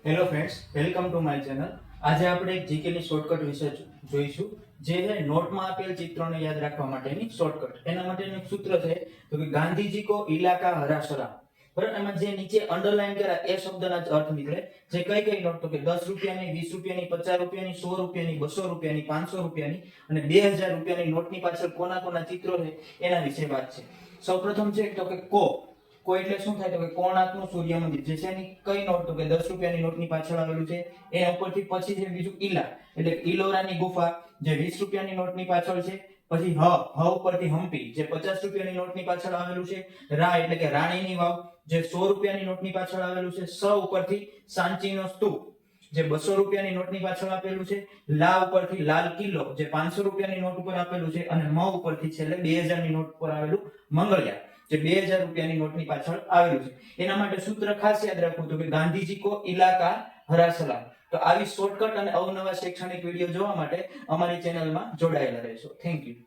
Hello friends, welcome to my channel. આજે આપણે એક જીકે ની શોર્ટકટ વિશે જોઈશું, જે છે નોટમાં આપેલ ચિત્રોને યાદ રાખવા માટેની શોર્ટકટ। એના માટેનું એક સૂત્ર છે તો કે ગાંધીજી કો ઇલાકા હરા સલામ। બરાબર, એમાં જે નીચે અંડરલાઈન કર્યા એ શબ્દના જ અર્થ નીકળે। જે કઈ નોટ તો કે 10 રૂપિયાની, 20 રૂપિયાની, 50 રૂપિયાની, 100 રૂપિયાની, 200 રૂપિયાની, 500 રૂપિયાની અને 2000 રૂપિયાની નોટની પાછળ કોના ચિત્રો છે એના વિશે વાત છે। સૌપ્રથમ છે તો કે કો એટલે શું થાય તો કે કોણાર્કનું સૂર્ય મંદિર, જે છે એની કઈ નોટ તો કે 10 રૂપિયાની નોટની પાછળ આવેલું છે। એના ઉપરથી પછી છે બીજું ઈલા એટલે ઈલોરાની ગુફા, જે 20 રૂપિયાની નોટની પાછળ છે। પછી હ ઉપરથી હમ્પી, જે 50 રૂપિયાની નોટની પાછળ આવેલું છે। રા એટલે કે રાણીની વાવ, જે 100 રૂપિયાની નોટની પાછળ આવેલું છે। સ ઉપરથી સાંચીનો સ્તૂપ, જે 200 રૂપિયાની નોટની પાછળ આપેલું છે। લા ઉપરથી લાલ કિલ્લો, જે 500 રૂપિયાની નોટ ઉપર આપેલું છે। અને મ ઉપરથી છેલ્લે 2000 ની નોટ પર આવેલું મંગળયાન, જે 2000 રૂપિયાની નોટની પાછળ આવેલું છે। એના માટે સૂત્ર ખાસ યાદ રાખવું તો કે ગાંધીજી કો ઇલાકા હરા સલામ। તો આવી શોર્ટકટ અને અવનવા શૈક્ષણિક વિડીયો જોવા માટે અમારી ચેનલમાં જોડાયેલા રહેશો। Thank you.